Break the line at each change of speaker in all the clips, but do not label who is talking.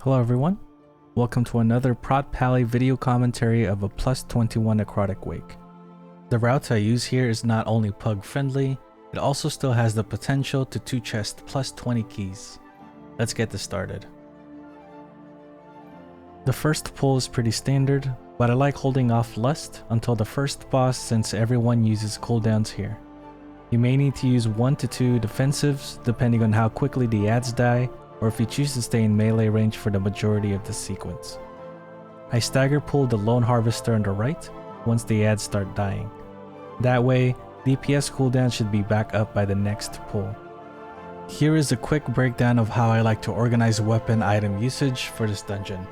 Hello everyone, welcome to another Prot Pally video commentary of a plus 21 Necrotic Wake. The route I use here is not only pug friendly, it also still has the potential to 2-chest plus 20 keys. Let's get this started. The first pull is pretty standard, but I like holding off Lust until the first boss since everyone uses cooldowns here. You may need to use 1 to 2 defensives depending on how quickly the adds die, or if you choose to stay in melee range for the majority of the sequence. I stagger pull the Lone Harvester on the right once the adds start dying. That way, DPS cooldown should be back up by the next pull. Here is a quick breakdown of how I like to organize weapon item usage for this dungeon.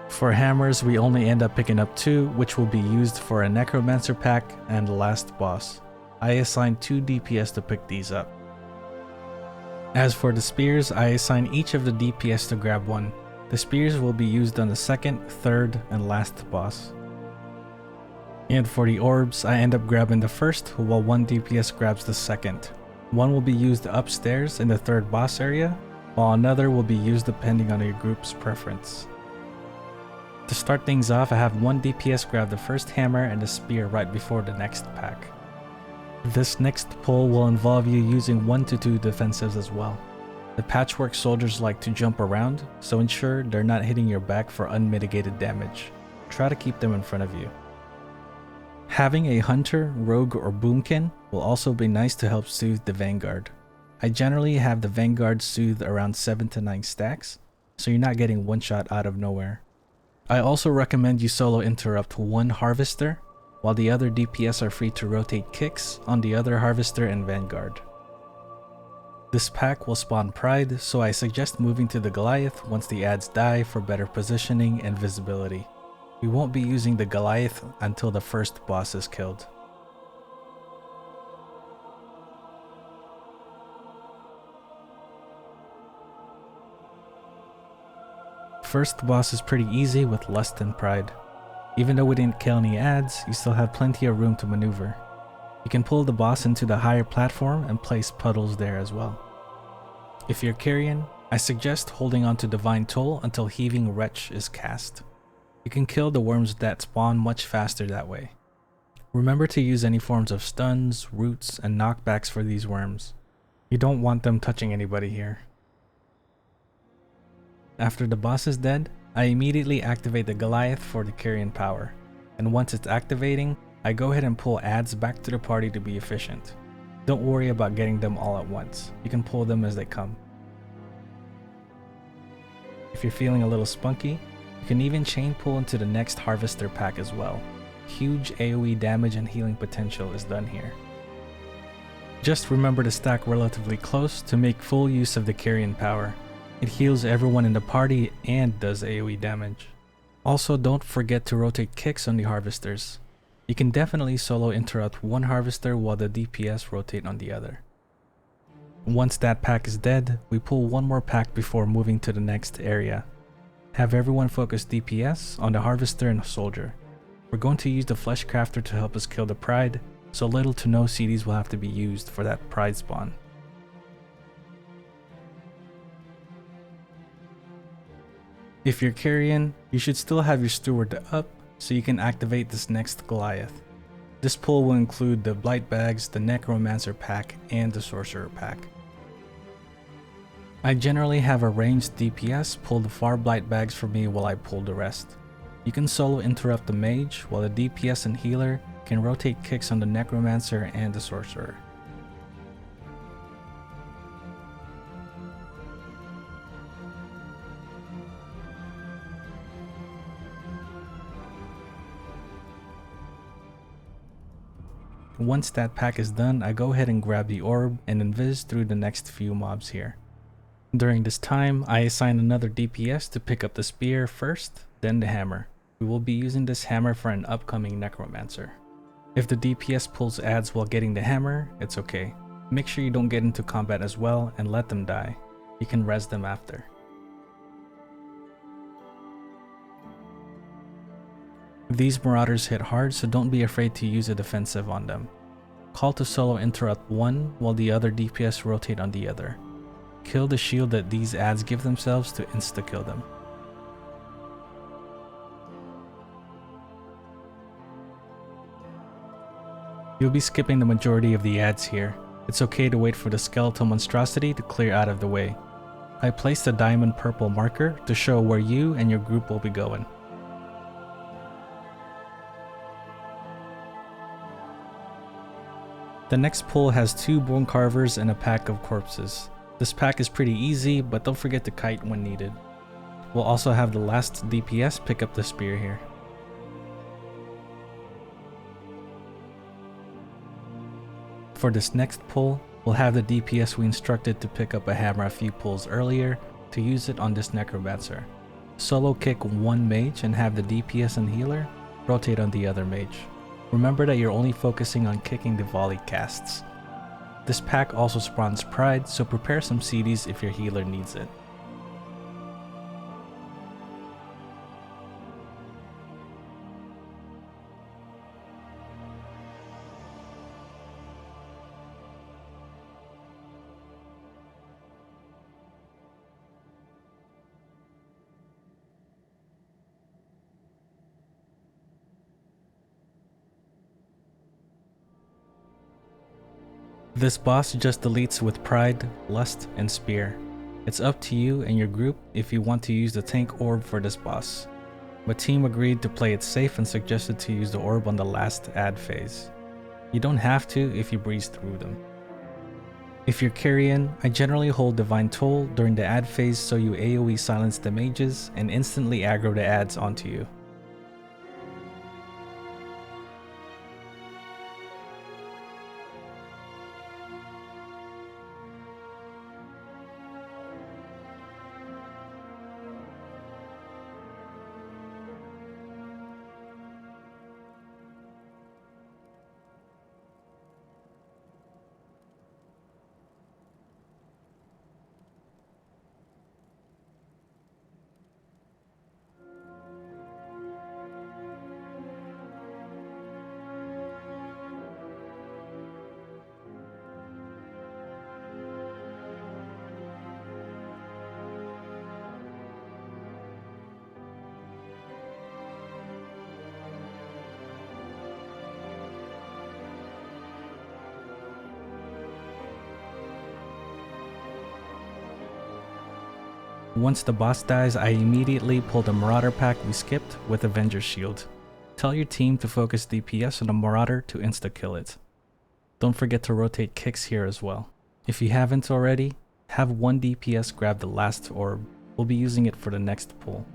For hammers, we only end up picking up 2, which will be used for a Necromancer pack and the last boss. I assign 2 DPS to pick these up. As for the spears, I assign each of the DPS to grab 1. The spears will be used on the second, third, and last boss. And for the orbs, I end up grabbing the first, while 1 DPS grabs the second. One will be used upstairs in the third boss area, while another will be used depending on your group's preference. To start things off, I have 1 DPS grab the first hammer and the spear right before the next pack. This next pull will involve you using 1 to 2 defensives as well. The patchwork soldiers like to jump around, so ensure they're not hitting your back for unmitigated damage. Try to keep them in front of you. Having a hunter, rogue, or boomkin will also be nice to help soothe the vanguard. I generally have the vanguard soothe around 7 to 9 stacks, so you're not getting one shot out of nowhere. I also recommend you solo interrupt 1 harvester, while the other DPS are free to rotate kicks on the other harvester and vanguard. This pack will spawn Pride, so I suggest moving to the Goliath once the adds die for better positioning and visibility. We won't be using the Goliath until the first boss is killed. First boss is pretty easy with Lust and Pride. Even though we didn't kill any adds, you still have plenty of room to maneuver. You can pull the boss into the higher platform and place puddles there as well. If you're carrying, I suggest holding on to Divine Toll until Heaving Wretch is cast. You can kill the worms that spawn much faster that way. Remember to use any forms of stuns, roots, and knockbacks for these worms. You don't want them touching anybody here. After the boss is dead, I immediately activate the Goliath for the carrion power, and once it's activating, I go ahead and pull adds back to the party to be efficient. Don't worry about getting them all at once, you can pull them as they come. If you're feeling a little spunky, you can even chain pull into the next harvester pack as well. Huge AoE damage and healing potential is done here. Just remember to stack relatively close to make full use of the carrion power. It heals everyone in the party and does AoE damage. Also, don't forget to rotate kicks on the harvesters. You can definitely solo interrupt 1 harvester while the DPS rotate on the other. Once that pack is dead, we pull 1 more pack before moving to the next area. Have everyone focus DPS on the harvester and soldier. We're going to use the flesh crafter to help us kill the pride, so little to no CDs will have to be used for that pride spawn. If you're carrying, you should still have your steward up so you can activate this next Goliath. This pull will include the blight bags, the necromancer pack, and the sorcerer pack. I generally have a ranged DPS pull the far blight bags for me while I pull the rest. You can solo interrupt the mage while the DPS and healer can rotate kicks on the necromancer and the sorcerer. Once that pack is done, I go ahead and grab the orb and invis through the next few mobs here. During this time, I assign another DPS to pick up the spear first, then the hammer. We will be using this hammer for an upcoming necromancer. If the DPS pulls adds while getting the hammer, it's okay. Make sure you don't get into combat as well and let them die. You can res them after. These marauders hit hard, so don't be afraid to use a defensive on them. Call to solo interrupt 1 while the other DPS rotate on the other. Kill the shield that these adds give themselves to insta-kill them. You'll be skipping the majority of the ads here. It's okay to wait for the skeletal monstrosity to clear out of the way. I placed a diamond purple marker to show where you and your group will be going. The next pull has 2 bone carvers and a pack of corpses. This pack is pretty easy, but don't forget to kite when needed. We'll also have the last DPS pick up the spear here. For this next pull, we'll have the DPS we instructed to pick up a hammer a few pulls earlier to use it on this necromancer. Solo kick one mage and have the DPS and healer rotate on the other mage. Remember that you're only focusing on kicking the volley casts. This pack also spawns pride, so prepare some CDs if your healer needs it. This boss just deletes with Pride, Lust, and Spear. It's up to you and your group if you want to use the tank orb for this boss. My team agreed to play it safe and suggested to use the orb on the last ad phase. You don't have to if you breeze through them. If you're carrying, I generally hold Divine Toll during the ad phase so you AoE silence the mages and instantly aggro the ads onto you. Once the boss dies, I immediately pull the Marauder pack we skipped with Avenger's Shield. Tell your team to focus DPS on the Marauder to insta-kill it. Don't forget to rotate kicks here as well. If you haven't already, have one DPS grab the last orb. We'll be using it for the next pull.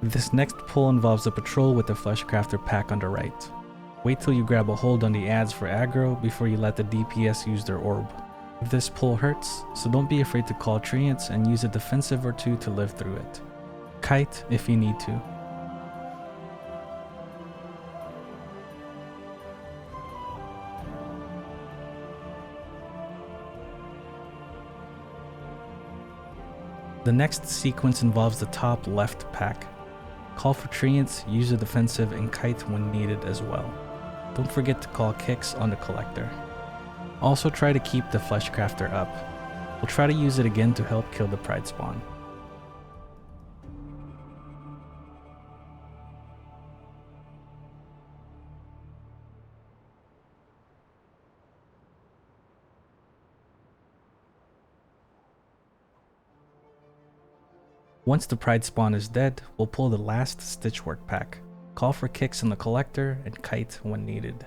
This next pull involves a patrol with the Fleshcrafter pack on the right. Wait till you grab a hold on the ads for aggro before you let the DPS use their orb. This pull hurts, so don't be afraid to call treants and use a defensive or two to live through it. Kite if you need to. The next sequence involves the top left pack. Call for treants, use a defensive, and kite when needed as well. Don't forget to call kicks on the collector. Also try to keep the Fleshcrafter up. We'll try to use it again to help kill the Pride spawn. Once the Pride spawn is dead, we'll pull the last Stitchwork pack. Call for kicks on the collector and kite when needed.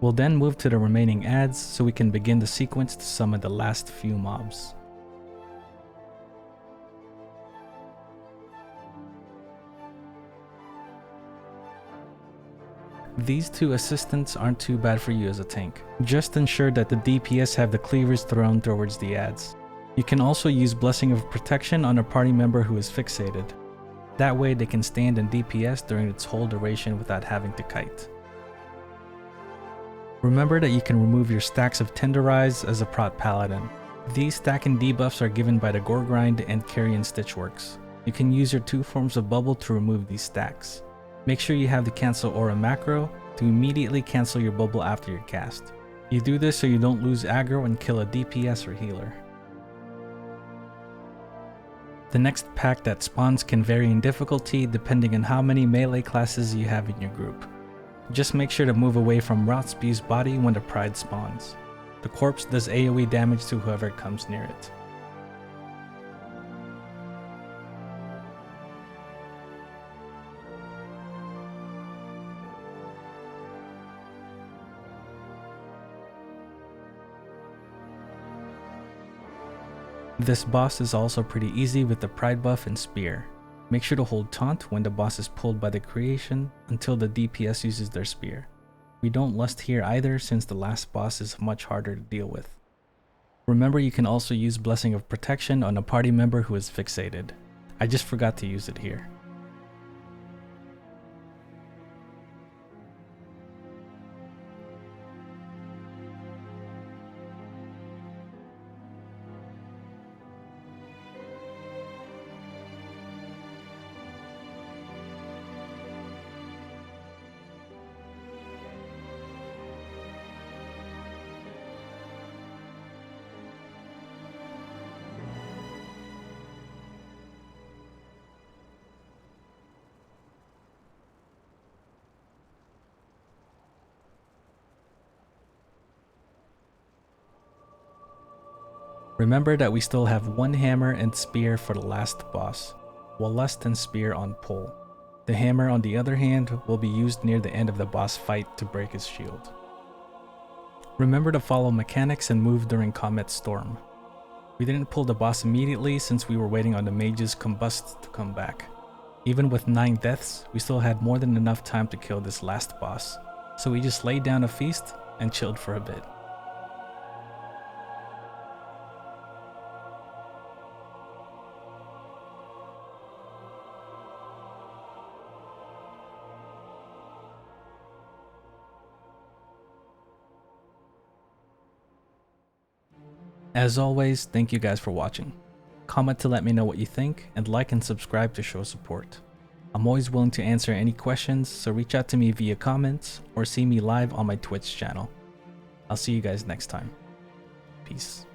We'll then move to the remaining ads so we can begin the sequence to summon the last few mobs. These two assistants aren't too bad for you as a tank. Just ensure that the DPS have the cleavers thrown towards the ads. You can also use Blessing of Protection on a party member who is fixated. That way they can stand in DPS during its whole duration without having to kite. Remember that you can remove your stacks of Tenderize as a Prot Paladin. These stack and debuffs are given by the Gore Grind and Carrion Stitchworks. You can use your 2 forms of bubble to remove these stacks. Make sure you have the Cancel Aura macro to immediately cancel your bubble after your cast. You do this so you don't lose aggro and kill a DPS or healer. The next pack that spawns can vary in difficulty depending on how many melee classes you have in your group. Just make sure to move away from Rotspew's body when the Pride spawns. The corpse does AoE damage to whoever comes near it. This boss is also pretty easy with the Pride buff and Spear. Make sure to hold taunt when the boss is pulled by the creation until the DPS uses their spear. We don't lust here either since the last boss is much harder to deal with. Remember, you can also use Blessing of Protection on a party member who is fixated. I just forgot to use it here. Remember that we still have one hammer and spear for the last boss, while lust and spear on pull. The hammer, on the other hand, will be used near the end of the boss fight to break his shield. Remember to follow mechanics and move during Comet Storm. We didn't pull the boss immediately since we were waiting on the mage's combust to come back. Even with 9 deaths, we still had more than enough time to kill this last boss, so we just laid down a feast and chilled for a bit. As always, thank you guys for watching. Comment to let me know what you think, and like and subscribe to show support. I'm always willing to answer any questions, so reach out to me via comments or see me live on my Twitch channel. I'll see you guys next time. Peace.